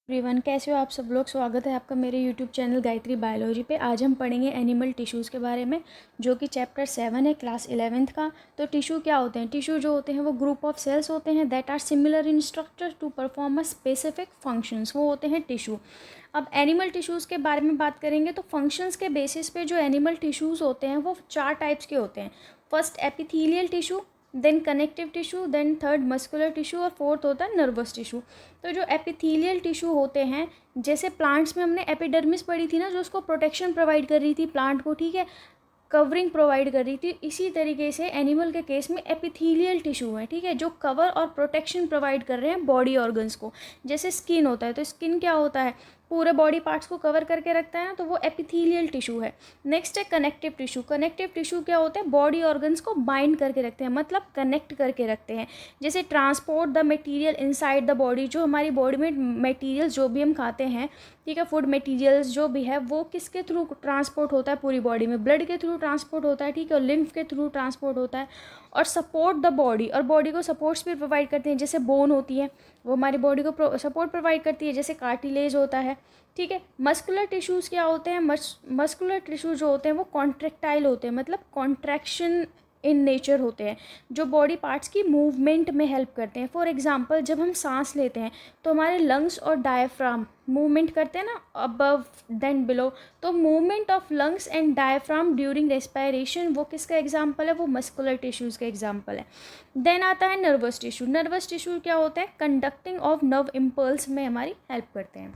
Everyone, कैसे हो आप सब लोग। स्वागत है आपका मेरे यूट्यूब चैनल गायत्री बायोलॉजी पे। आज हम पढ़ेंगे एनिमल टिश्यूज़ के बारे में, जो कि चैप्टर 7 है, क्लास 11th का। तो टिश्यू क्या होते हैं? टिश्यू जो होते हैं वो ग्रुप ऑफ सेल्स होते हैं that are similar in structure to perform a specific functions. वो होते हैं टिश्यू। अब एनिमल टिश्यूज़ के बारे में बात करेंगे तो फंक्शंस के बेसिस पे जो एनिमल टिश्यूज़ होते हैं वो 4 टाइप्स के होते हैं। First epithelial tissue, then connective tissue, then third muscular tissue और फोर्थ होता है नर्वस टिश्यू। तो जो एपिथेलियल टिश्यू होते हैं, जैसे प्लांट्स में हमने एपिडर्मिस पढ़ी थी ना, जो उसको प्रोटेक्शन प्रोवाइड कर रही थी प्लांट को, ठीक है, कवरिंग प्रोवाइड कर रही थी। इसी तरीके से एनिमल के केस में एपिथेलियल टिश्यू है, ठीक है, जो कवर और प्रोटेक्शन प्रोवाइड कर रहे हैं बॉडी ऑर्गन्स को। जैसे स्किन होता है, तो स्किन क्या होता है? पूरे बॉडी पार्ट्स को कवर करके रखता है ना, तो वो एपिथेलियल टिश्यू है। नेक्स्ट है कनेक्टिव टिश्यू। कनेक्टिव टिश्यू क्या होता है? बॉडी ऑर्गन्स को बाइंड करके रखते हैं, मतलब कनेक्ट करके रखते हैं। जैसे transport the material inside the body, जो हमारी बॉडी में मटेरियल्स जो भी हम खाते हैं, ठीक है, फूड मटेरियल्स जो भी है, वो किसके थ्रू ट्रांसपोर्ट होता है? पूरी बॉडी में ब्लड के थ्रू ट्रांसपोर्ट होता है, ठीक है, और लिम्फ के थ्रू ट्रांसपोर्ट होता है। और सपोर्ट द बॉडी, और बॉडी को सपोर्ट्स भी प्रोवाइड करते हैं। जैसे बोन होती है, वो हमारी बॉडी को सपोर्ट प्रोवाइड करती है। जैसे कार्टिलेज होता है, ठीक है। मस्कुलर टिश्यूज़ क्या होते हैं? मस्कुलर टिश्यू जो होते हैं वो कॉन्ट्रेक्टाइल होते हैं, मतलब कॉन्ट्रैक्शन इन नेचर होते हैं, जो बॉडी पार्ट्स की मूवमेंट में हेल्प करते हैं। फॉर एग्जांपल, जब हम सांस लेते हैं तो हमारे लंग्स और डायफ्राम मूवमेंट करते हैं ना, अबव देन बिलो। तो movement of lungs and diaphragm during respiration, वो किसका एग्जांपल है? वो मस्कुलर टिश्यूज़ का एग्जांपल है। देन आता है नर्वस टिश्यू। नर्वस टिश्यू क्या होता है? कंडक्टिंग ऑफ नर्व इम्पल्स में हमारी हेल्प करते हैं।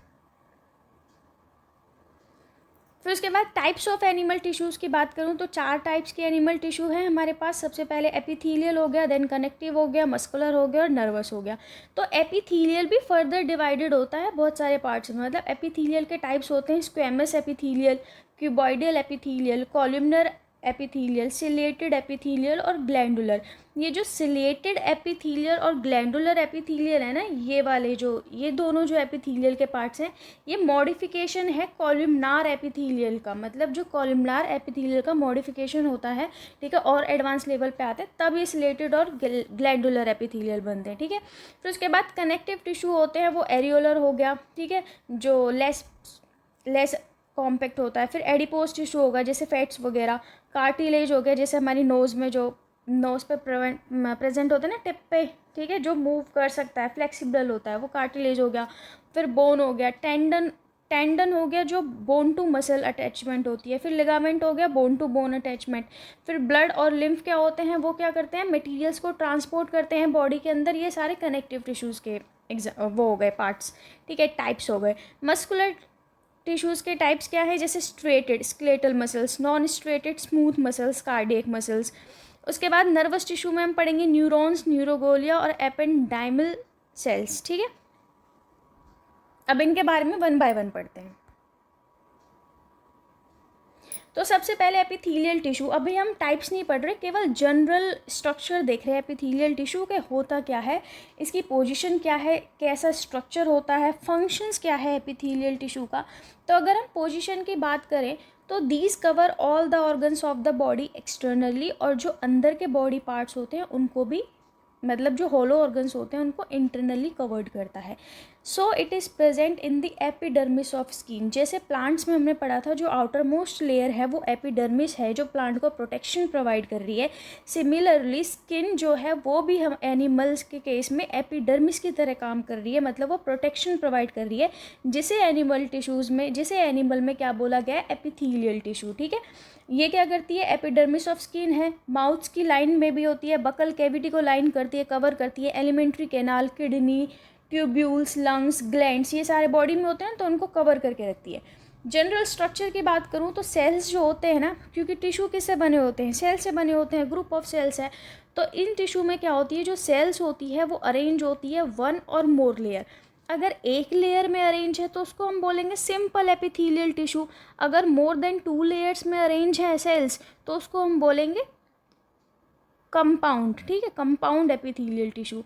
फिर उसके बाद टाइप्स ऑफ एनिमल टिश्यूज़ की बात करूँ तो 4 टाइप्स के एनिमल टिश्यू हैं हमारे पास। सबसे पहले एपिथेलियल हो गया, देन कनेक्टिव हो गया, मस्कुलर हो गया और नर्वस हो गया। तो एपिथेलियल भी फर्दर डिवाइडेड होता है बहुत सारे पार्ट्स में। मतलब एपिथेलियल के टाइप्स होते हैं squamous epithelial, cuboidal epithelial, columnar epithelial, chelated epithelial और ग्लैंडुलर। ये जो सिलेटेड एपिथेलियल और ग्लैंडुलर एपिथेलियल है ना, ये वाले ये दोनों जो एपिथेलियल के पार्ट्स हैं, ये मॉडिफिकेशन है कॉलमनार एपिथेलियल का। मतलब जो कॉलमनार एपिथेलियल का मॉडिफिकेशन होता है, ठीक है, और एडवांस लेवल पे आते हैं, तब ये सिलेटेड और ग्लैंडुलर एपिथेलियल बनते हैं, ठीक है। फिर उसके बाद कनेक्टिव टिश्यू होते हैं, वो एरियोलर हो गया, ठीक है, जो लेस कॉम्पैक्ट होता है। फिर एडिपोज टिश्यू होगा, जैसे फैट्स वगैरह। कार्टिलेज हो गया, जैसे हमारी नोज़ में जो नोज़ पे प्रेजेंट होता है ना, टिप पे, ठीक है, जो मूव कर सकता है, फ्लेक्सिबल होता है, वो कार्टिलेज हो गया। फिर बोन हो गया, टेंडन हो गया, जो बोन टू मसल अटैचमेंट होती है। फिर लिगामेंट हो गया, बोन टू बोन अटैचमेंट। फिर ब्लड और लिम्फ क्या होते हैं? वो क्या करते हैं? मटेरियल्स को ट्रांसपोर्ट करते हैं बॉडी के अंदर। ये सारे कनेक्टिव टिश्यूज़ के वो हो गए पार्ट्स, ठीक है, टाइप्स हो गए। मस्कुलर टिश्यूज़ के टाइप्स क्या है? जैसे striated skeletal muscles, non striated smooth muscles, cardiac muscles. उसके बाद नर्वस टिश्यू में हम पढ़ेंगे न्यूरॉन्स, न्यूरोगोलिया और एपेंडाइमल सेल्स, ठीक है। अब इनके बारे में वन बाय वन पढ़ते हैं। तो सबसे पहले एपिथेलियल टिश्यू। अभी हम टाइप्स नहीं पढ़ रहे, केवल जनरल स्ट्रक्चर देख रहे हैं एपिथेलियल टिश्यू के। होता क्या है, इसकी पोजीशन क्या है, कैसा स्ट्रक्चर होता है, फंक्शंस क्या है एपिथेलियल टिश्यू का। तो अगर हम पोजीशन की बात करें तो these cover all the organs of the body externally, और जो अंदर के बॉडी पार्ट्स होते हैं उनको भी, मतलब जो होलो ऑर्गन्स होते हैं उनको इंटरनली कवर्ड करता है। So it is present in the epidermis of skin. जैसे प्लांट्स में हमने पढ़ा था, जो आउटर मोस्ट लेयर है वो एपिडर्मिस है, जो प्लांट को प्रोटेक्शन प्रोवाइड कर रही है। सिमिलरली स्किन जो है वो भी हम एनिमल्स के केस में एपिडर्मिस की तरह काम कर रही है, मतलब वो प्रोटेक्शन प्रोवाइड कर रही है, जिसे एनिमल में क्या बोला गया है? एपिथेलियल टिश्यू, ठीक है। ये क्या करती है? एपिडर्मिस ऑफ स्किन है। माउथ की लाइन में भी होती है, बकल कैविटी को लाइन करती है, कवर करती है। Alimentary canal, kidney, tubules, lungs, glands, ये सारे बॉडी में होते हैं तो उनको कवर करके रखती है। जनरल स्ट्रक्चर की बात करूँ तो सेल्स जो होते हैं ना, क्योंकि टिश्यू किससे बने होते हैं? सेल से बने होते हैं, ग्रुप ऑफ सेल्स है। तो इन टिश्यू में क्या होती है? जो सेल्स होती है वो अरेंज होती है वन और मोर लेयर। अगर एक लेयर में अरेंज है तो उसको हम बोलेंगे सिंपल एपिथेलियल टिश्यू। अगर मोर देन 2 लेयर्स में अरेंज है सेल्स तो उसको हम बोलेंगे कंपाउंड, ठीक है, कंपाउंड एपिथेलियल टिश्यू।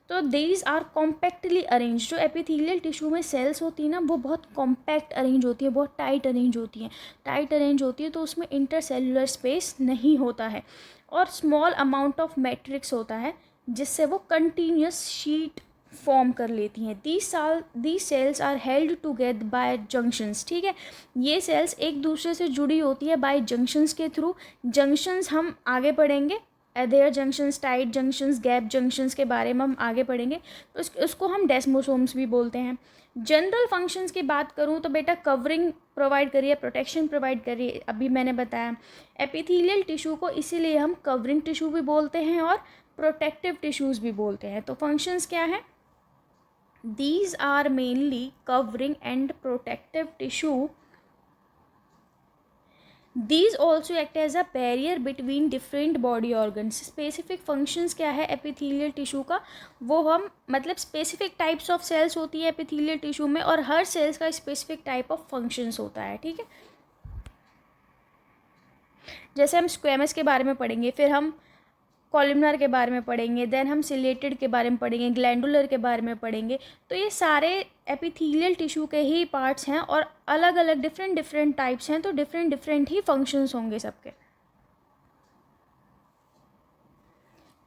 तो दीज आर कॉम्पैक्टली अरेंज। जो एपिथेलियल टिश्यू में सेल्स होती है ना, वो बहुत कॉम्पैक्ट अरेंज होती है, बहुत टाइट अरेंज होती हैं। टाइट अरेंज होती है तो उसमें इंटरसेलुलर स्पेस नहीं होता है, और स्मॉल अमाउंट ऑफ मैट्रिक्स होता है, जिससे वो कंटिन्यूस शीट फॉर्म कर लेती हैं। The cells are held together by junctions, ठीक है। ये सेल्स एक दूसरे से जुड़ी होती है बाय जंक्शंस के थ्रू। जंक्शंस हम आगे पढ़ेंगे, adhere junctions, tight junctions, gap junctions के बारे में हम आगे पढ़ेंगे। तो उसको हम डेस्मोसोम्स भी बोलते हैं। जनरल फंक्शंस की बात करूँ तो बेटा कवरिंग प्रोवाइड करिए, प्रोटेक्शन प्रोवाइड करिए, अभी मैंने बताया। एपिथेलियल टिश्यू को इसीलिए हम कवरिंग टिश्यू भी बोलते हैं और प्रोटेक्टिव टिश्यूज़ भी बोलते हैं। तो फंक्शंस क्या हैं? These are mainly covering and protective tissue. These also act as a barrier between different body organs. Specific functions क्या है एपिथेलियल टिश्यू का? वो हम मतलब स्पेसिफिक टाइप्स ऑफ सेल्स होती है एपिथेलियल टिश्यू में, और हर सेल्स का स्पेसिफिक टाइप ऑफ फंक्शंस होता है, ठीक है। जैसे हम स्क्वेमस के बारे में पढ़ेंगे, फिर हम कॉलमनर के बारे में पढ़ेंगे, देन हम सिलेटेड के बारे में पढ़ेंगे, ग्लैंडुलर के बारे में पढ़ेंगे। तो ये सारे एपिथेलियल टिश्यू के ही पार्ट्स हैं और अलग अलग डिफरेंट टाइप्स हैं, तो डिफरेंट ही फंक्शंस होंगे सबके।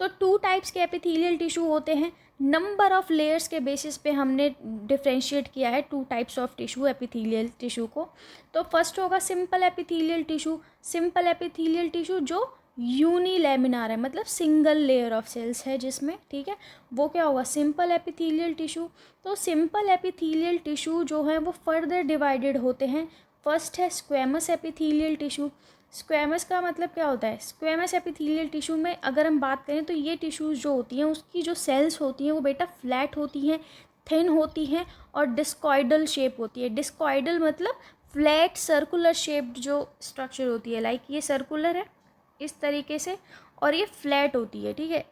तो 2 टाइप्स के एपिथेलियल टिश्यू होते हैं। नंबर ऑफ लेयर्स के बेसिस पे हमने डिफ्रेंशिएट किया है 2 types of tissue, epithelial tissue को। तो फर्स्ट होगा simple epithelial tissue. Simple epithelial tissue जो यूनिलैमिनार है, मतलब सिंगल लेयर ऑफ सेल्स है जिसमें, ठीक है, वो क्या होगा? Simple epithelial tissue. तो सिंपल एपिथेलियल टिश्यू जो है वो फर्दर डिवाइडेड होते हैं। फर्स्ट है स्क्वेमस एपिथेलियल टिश्यू। स्क्वेमस का मतलब क्या होता है? स्क्वेमस एपिथेलियल टिश्यू में अगर हम बात करें तो ये टिश्यूज़ जो होती हैं उसकी जो सेल्स होती हैं वो बेटा फ्लैट होती हैं, थिन होती हैं और डिस्कॉइडल शेप होती है। डिस्कॉइडल मतलब फ्लैट सर्कुलर शेप्ड जो स्ट्रक्चर होती है, लाइक ये सर्कुलर है इस तरीके से और ये फ्लैट होती है, ठीक है,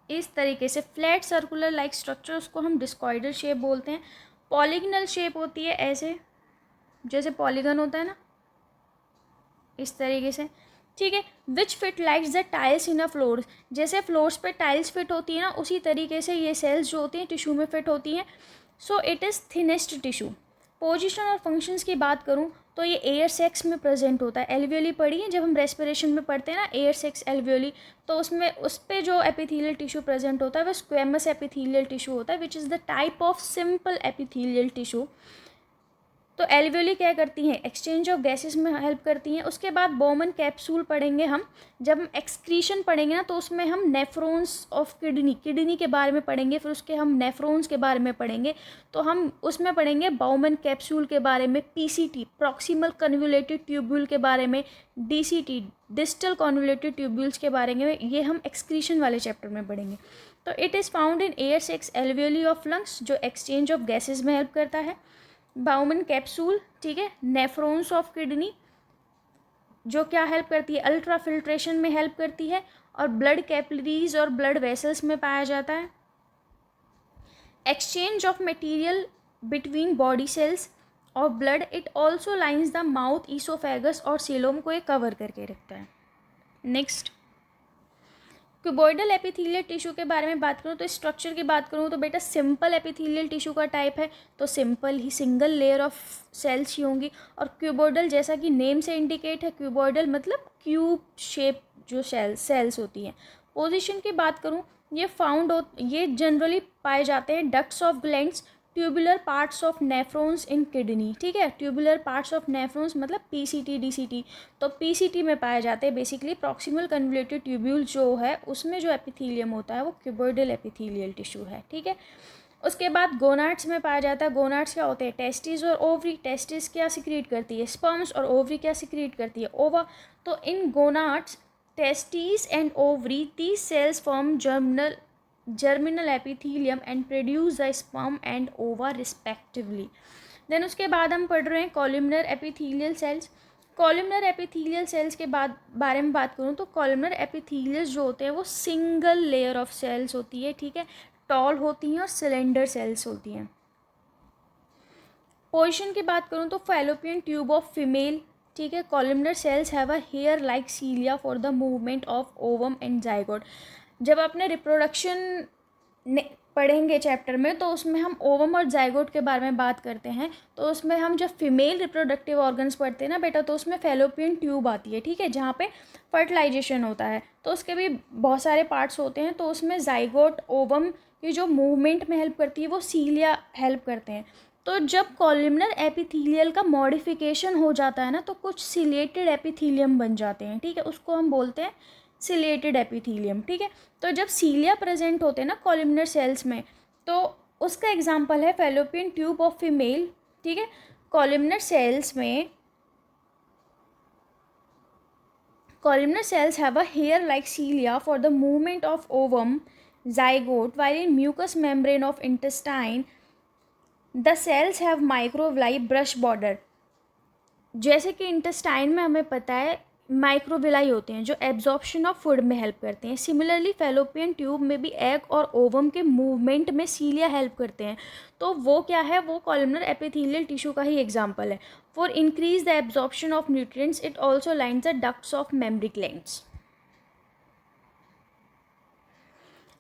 इस तरीके से फ्लैट सर्कुलर लाइक स्ट्रक्चर, उसको हम डिस्कॉइडल शेप बोलते हैं। पॉलीगनल शेप होती है ऐसे, जैसे पॉलीगन होता है ना, इस तरीके से, ठीक है। Which fit like the tiles in a floor, जैसे फ्लोर्स पे टाइल्स फिट होती है ना, उसी तरीके से ये सेल्स जो होती हैं टिश्यू में फिट होती हैं। So it is thinnest tissue. Position और फंक्शंस की बात करूँ तो ये एयर सेक्स में प्रेजेंट होता है। एल्वियोली पढ़ी है जब हम रेस्पिरेशन में पढ़ते हैं ना, एयर सेक्स एल्वियोली, तो उसमें उस पर जो एपिथेलियल टिश्यू प्रेजेंट होता है वो स्क्वेमस एपिथेलियल टिश्यू होता है, which is the type of simple epithelial tissue. तो एल्वियोली क्या करती हैं? एक्सचेंज ऑफ गैसेस में हेल्प करती हैं। उसके बाद बोमन कैप्सूल पढ़ेंगे हम। जब हम एक्सक्रीशन पढ़ेंगे ना तो उसमें हम नेफ्रॉन्स ऑफ किडनी के बारे में पढ़ेंगे, फिर उसके हम नेफ्रॉन्स के बारे में पढ़ेंगे। तो हम उसमें पढ़ेंगे बोमन कैप्सूल के बारे में, पीसीटी प्रॉक्सिमल कन्वोल्यूटेड ट्यूब्यूल के बारे में, डीसीटी डिस्टल कन्वोल्यूटेड ट्यूब्यूल्स के बारे में, ये हम एक्सक्रीशन वाले चैप्टर में पढ़ेंगे। तो it is found in air sacs alveoli of lungs, जो एक्सचेंज ऑफ गैसेज में हेल्प करता है। बाउमन कैप्सूल, ठीक है, नेफ्रॉन्स ऑफ किडनी जो क्या हेल्प करती है? अल्ट्रा फिल्ट्रेशन में हेल्प करती है, और ब्लड कैपिलरीज और ब्लड वेसल्स में पाया जाता है। Exchange of material between body cells और blood, it also lines the mouth, esophagus और सीलोम को ये कवर करके रखता है। नेक्स्ट, क्यूबॉइडल एपिथेलियल टिश्यू के बारे में बात करूँ तो स्ट्रक्चर की बात करूँ तो बेटा सिंपल एपिथेलियल टिश्यू का टाइप है, तो सिंपल ही सिंगल लेयर ऑफ सेल्स ही होंगी। और क्यूबॉइडल जैसा कि नेम से इंडिकेट है, क्यूबॉइडल मतलब क्यूब शेप जो सेल्स होती हैं। पोजीशन की बात करूँ, ये जनरली पाए जाते हैं ducts of glands, tubular parts of nephrons in kidney, ठीक है। ट्यूबुलर पार्ट्स ऑफ नेफ्रॉन्स मतलब पीसीटी डीसीटी, तो पीसीटी में पाए जाते हैं बेसिकली। प्रॉक्सिमल कन्वोल्यूटेड ट्यूब्यूल जो है उसमें जो एपिथेलियम होता है वो क्यूबॉइडल एपिथेलियल टिश्यू है, ठीक है। उसके बाद गोनाड्स में पाया जाता है। गोनाड्स क्या होते हैं? टेस्टिस और ओवरी। टेस्टिस क्या सिक्रीट करती है? स्पर्म्स, और ओवरी क्या सिक्रीट करती है? ओवा। तो इन gonads, testis and ovary, these cells form germinal epithelium and produce the sperm and ova respectively. Then उसके बाद हम पढ़ रहे हैं columnar epithelial cells. Columnar epithelial cells के बारे में बात करूँ तो कॉलमनर एपिथेलियल्स जो होते हैं वो सिंगल लेयर ऑफ सेल्स होती है, ठीक है, टॉल होती हैं और सिलेंडर सेल्स होती हैं। पोजीशन की बात करूँ तो फैलोपियन ट्यूब ऑफ फीमेल, ठीक है। Columnar cells have a hair like cilia for the movement of ovum and zygote. जब अपने रिप्रोडक्शन पढ़ेंगे चैप्टर में, तो उसमें हम ओवम और जाइगोट के बारे में बात करते हैं। तो उसमें हम जब फीमेल रिप्रोडक्टिव ऑर्गन्स पढ़ते हैं ना बेटा, तो उसमें फैलोपियन ट्यूब आती है, ठीक है, जहाँ पे फर्टिलाइजेशन होता है। तो उसके भी बहुत सारे पार्ट्स होते हैं। तो उसमें जाइगोट, ओवम की जो मूवमेंट में हेल्प करती है वो सीलिया हेल्प करते हैं। तो जब कॉलमनर एपिथेलियल का मॉडिफिकेशन हो जाता है ना, तो कुछ सिलेटेड एपिथेलियम बन जाते हैं, ठीक है, उसको हम बोलते हैं सिलेटेड एपिथेलियम, ठीक है। तो जब सीलिया प्रेजेंट होते हैं ना कॉलमनर सेल्स में, तो उसका एग्जांपल है फैलोपियन ट्यूब ऑफ फीमेल, ठीक है। कॉलमनर सेल्स में columnar cells have a hair-like cilia for the movement of ovum, zygote, while in mucous membrane of intestine, the cells have microvilli brush border. जैसे कि intestine में हमें पता है microvilli होते हैं जो एब्जॉर्प्शन ऑफ फूड में हेल्प करते हैं। सिमिलरली फैलोपियन ट्यूब में भी एग और ओवम के मूवमेंट में सीलिया हेल्प करते हैं। तो वो क्या है, वो कॉलमनर एपिथेलियल टिश्यू का ही एग्जांपल है। For increase the absorption of nutrients it also lines the ducts of mammary glands.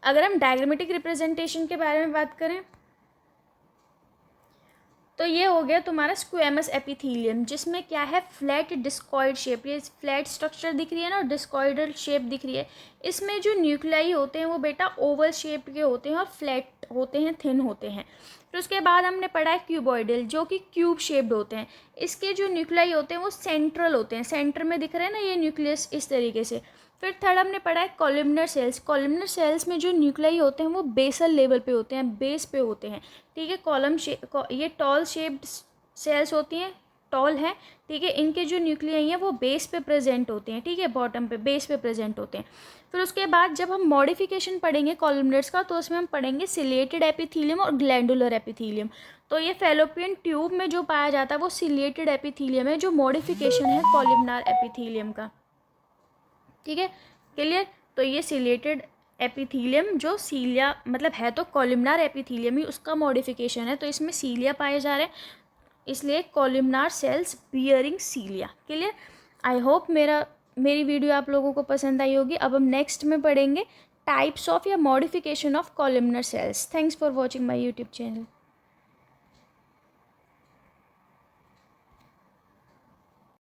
अगर हम डायग्रामेटिक रिप्रेजेंटेशन के बारे में बात करें तो ये हो गया तुम्हारा स्क्वेमस एपिथेलियम, जिसमें क्या है फ्लैट डिस्कॉइड शेप, ये फ्लैट स्ट्रक्चर दिख रही है ना, डिस्कॉइडल शेप दिख रही है। इसमें जो न्यूक्लियाई होते हैं वो बेटा ओवल शेप के होते हैं और फ्लैट होते हैं, थिन होते हैं। फिर उसके बाद हमने पढ़ा है क्यूबॉइडल, जो कि क्यूब शेप्ड होते हैं। इसके जो न्यूक्लियाई होते हैं वो सेंट्रल होते हैं, सेंटर में दिख रहे हैं ना ये न्यूक्लियस, इस तरीके से। फिर थर्ड हमने पढ़ा है कॉलमनर सेल्स। कॉलमनर सेल्स में जो न्यूक्लियाई होते हैं वो बेसल लेवल पे होते हैं, बेस पे होते हैं, ठीक है। ये टॉल शेप्ड सेल्स होती हैं, टॉल है, ठीक है। इनके जो न्यूक्लियाई हैं वो बेस पे प्रेजेंट होते हैं, ठीक है, बॉटम पे बेस पे प्रेजेंट होते हैं। फिर उसके बाद जब हम मॉडिफिकेशन पढ़ेंगे कॉलमनर्स का, तो उसमें हम पढ़ेंगे सिलेटेड एपिथेलियम और ग्लैंडुलर एपिथेलियम। तो ये फैलोपियन ट्यूब में जो पाया जाता है वो सिलेटेड एपिथेलियम है, जो मॉडिफिकेशन है कॉलमनर एपिथेलियम का, ठीक है, क्लियर। तो ये सिलेटेड एपिथेलियम जो सीलिया मतलब है तो कॉलमनर एपिथेलियम ही, उसका मॉडिफिकेशन है। तो इसमें सीलिया पाए जा रहे हैं, इसलिए columnar cells bearing cilia, clear. I hope मेरी वीडियो आप लोगों को पसंद आई होगी। अब हम नेक्स्ट में पढ़ेंगे टाइप्स ऑफ या modification of columnar sales. Thanks for watching my YouTube channel.